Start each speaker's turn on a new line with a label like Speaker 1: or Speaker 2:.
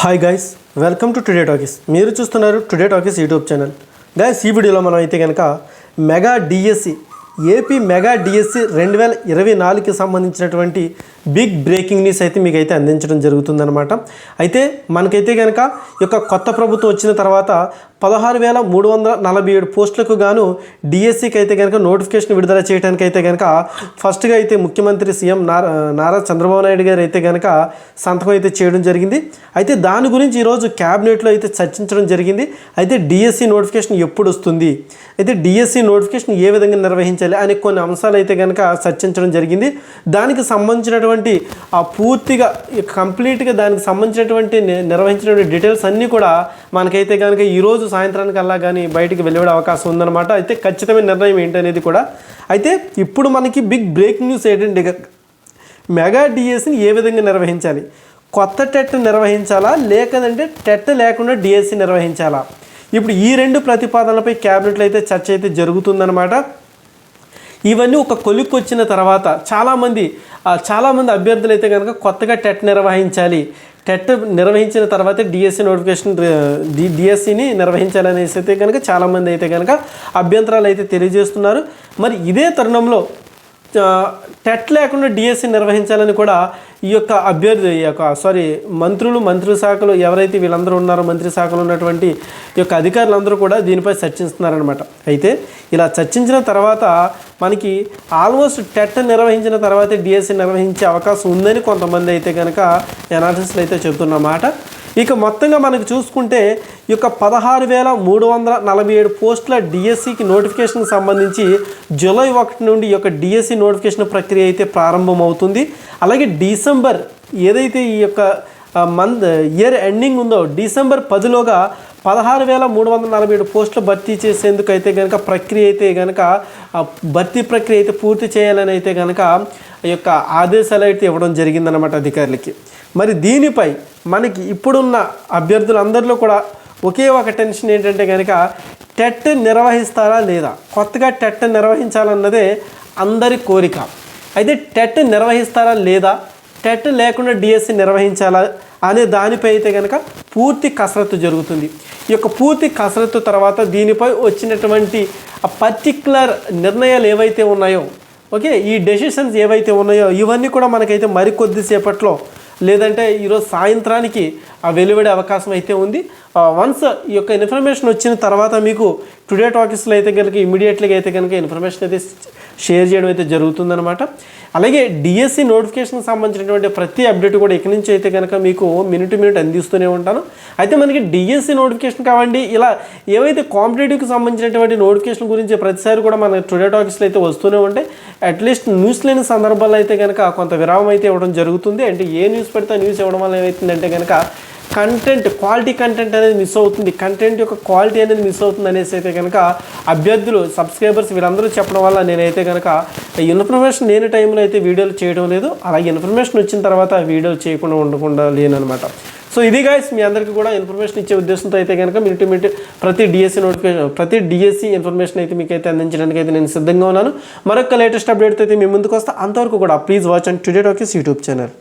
Speaker 1: Hi guys, welcome to Today Talkies. మీరు చూస్తున్నారు Today Talkies YouTube channel. Guys, ఈ వీడియోలో మనం అయితే కనుక mega DSC AP mega DSC 2024కి సంబంధించినటువంటి బిగ్ బ్రేకింగ్ న్యూస్ అయితే మీకు అయితే అందించడం జరుగుతుందన్నమాట. అయితే మనకైతే కనుక ఈ యొక్క కొత్త ప్రభుత్వం వచ్చిన తర్వాత 16,347 పోస్టులకు గాను డిఎస్సికి అయితే కనుక నోటిఫికేషన్ విడుదల చేయడానికి అయితే కనుక ఫస్ట్గా అయితే ముఖ్యమంత్రి సీఎం నారా చంద్రబాబు నాయుడు గారు అయితే కనుక సంతకం అయితే చేయడం జరిగింది. అయితే దాని గురించి ఈరోజు క్యాబినెట్లో అయితే చర్చించడం జరిగింది. అయితే డిఎస్సి నోటిఫికేషన్ ఎప్పుడు వస్తుంది, అయితే డిఎస్సి నోటిఫికేషన్ ఏ విధంగా నిర్వహించాలి అనే కొన్ని అంశాలు అయితే కనుక చర్చించడం జరిగింది. దానికి సంబంధించినటువంటి పూర్తిగా కంప్లీట్గా దానికి సంబంధించినటువంటి నిర్వహించినటువంటి డీటెయిల్స్ అన్నీ కూడా మనకైతే కనుక ఈరోజు సాయంత్రానికి అలా కానీ బయటికి వెళ్ళే అవకాశం ఉందన్నమాట. అయితే ఖచ్చితమైన నిర్ణయం ఏంటనేది కూడా. అయితే ఇప్పుడు మనకి బిగ్ బ్రేకింగ్ న్యూస్ ఏంటంటే మెగా డిఎస్సిని ఏ విధంగా నిర్వహించాలి, కొత్త టెట్ నిర్వహించాలా లేకదంటే టెట్ లేకుండా డిఎస్సి నిర్వహించాలా, ఇప్పుడు ఈ రెండు ప్రతిపాదనలపై క్యాబినెట్లో అయితే చర్చ అయితే జరుగుతుందన్నమాట. ఇవన్నీ ఒక కొలిక్కి వచ్చిన తర్వాత చాలామంది అభ్యర్థులు అయితే కనుక కొత్తగా టెట్ నిర్వహించాలి, టెట్ నిర్వహించిన తర్వాత డిఎస్సి నోటిఫికేషన్ డిఎస్సిని నిర్వహించాలనేసి అయితే కనుక చాలామంది అయితే కనుక అభ్యంతరాలు అయితే తెలియజేస్తున్నారు. మరి ఇదే తరుణంలో టెట్ లేకుండా డిఎస్సి నిర్వహించాలని కూడా ఈ యొక్క మంత్రి శాఖలు ఎవరైతే వీళ్ళందరూ ఉన్నారో మంత్రి శాఖలో ఉన్నటువంటి ఈ యొక్క అధికారులందరూ కూడా దీనిపై చర్చిస్తున్నారనమాట. అయితే ఇలా చర్చించిన తర్వాత మనకి ఆల్మోస్ట్ టెట్ నిర్వహించిన తర్వాతే డిఎస్సి నిర్వహించే అవకాశం ఉందని కొంతమంది అయితే కనుక అనాలిసిస్లు అయితే చెబుతున్నమాట. ఇక మొత్తంగా మనకు చూసుకుంటే ఈ యొక్క 16,347 పోస్టుల డిఎస్సికి నోటిఫికేషన్కి సంబంధించి జూలై 1 నుండి ఈ యొక్క డిఎస్సి నోటిఫికేషన్ ప్రక్రియ అయితే ప్రారంభమవుతుంది. అలాగే డిసెంబర్ ఏదైతే ఈ యొక్క ఇయర్ ఎండింగ్ ఉందో డిసెంబర్ 10లోగా 16,347 పోస్టులు భర్తీ చేసేందుకు అయితే కనుక భర్తీ ప్రక్రియ అయితే పూర్తి చేయాలని అయితే కనుక ఈ యొక్క ఆదేశాలు అయితే ఇవ్వడం జరిగిందన్నమాట అధికారులకి. మరి దీనిపై మనకి ఇప్పుడున్న అభ్యర్థులందరిలో కూడా ఒకే ఒక టెన్షన్ ఏంటంటే కనుక టెట్ నిర్వహిస్తారా లేదా, కొత్తగా టెట్ నిర్వహించాలన్నదే అందరి కోరిక. అయితే టెట్ నిర్వహిస్తారా లేదా, టెట్ లేకుండా డిఎస్సి నిర్వహించాలా అనే దానిపై అయితే కనుక పూర్తి కసరత్తు జరుగుతుంది. ఈ యొక్క పూర్తి కసరత్తు తర్వాత దీనిపై వచ్చినటువంటి పర్టిక్యులర్ నిర్ణయాలు ఏవైతే ఉన్నాయో, ఈ డెసిషన్స్ ఏవైతే ఉన్నాయో ఇవన్నీ కూడా మనకైతే మరికొద్దిసేపట్లో లేదంటే ఈరోజు సాయంత్రానికి వెలువడే అవకాశం అయితే ఉంది. వన్స్ ఈ యొక్క ఇన్ఫర్మేషన్ వచ్చిన తర్వాత మీకు టుడే టాకీస్లో అయితే కనుక ఇమీడియట్లీగా అయితే కనుక ఇన్ఫర్మేషన్ అయితే షేర్ చేయడం అయితే జరుగుతుందన్నమాట. అలాగే డిఎస్సి నోటిఫికేషన్కి సంబంధించినటువంటి ప్రతి అప్డేట్ కూడా ఇక్కడి నుంచి అయితే కనుక మీకు మినిట్ అందిస్తూనే ఉంటాను. అయితే మనకి డిఎస్సి నోటిఫికేషన్ కావండి, ఇలా ఏవైతే కాంపిటేటివ్కి సంబంధించినటువంటి నోటిఫికేషన్ గురించి ప్రతిసారి కూడా మన టుడే టాకీస్లో అయితే వస్తూనే ఉంటాయి. అట్లీస్ట్ న్యూస్ లేని సందర్భాల్లో అయితే కనుక కొంత విరామం అయితే ఇవ్వడం జరుగుతుంది. అంటే ఏ న్యూస్ పెడితే న్యూస్ ఇవ్వడం వల్ల ఏమవుతుందంటే కనుక క్వాలిటీ కంటెంట్ అనేది మిస్ అవుతుంది, కంటెంట్ యొక్క క్వాలిటీ అనేది మిస్ అవుతుంది అనేసి అయితే కనుక అభ్యర్థులు సబ్స్క్రైబర్స్ వీళ్ళందరూ చెప్పడం వల్ల నేనైతే కనుక ఇన్ఫర్మేషన్ లేని టైంలో అయితే వీడియోలు చేయడం లేదు. అలాగే ఇన్ఫర్మేషన్ వచ్చిన తర్వాత వీడియోలు చేయకుండా ఉండకుండా లేనమాట. సో ఇది గైస్, మీ అందరికీ కూడా ఇన్ఫర్మేషన్ ఇచ్చే ఉద్దేశంతో అయితే కనుక మినిట్ ప్రతి డిఎస్సి ఇన్ఫర్మేషన్ అయితే మీకు అయితే అందించడానికి అయితే నేను సిద్ధంగా ఉన్నాను. మరొక లేటెస్ట్ అప్డేట్ అయితే మీ ముందుకు వస్తా. అంతవరకు కూడా please watch and today Talkies YouTube channel.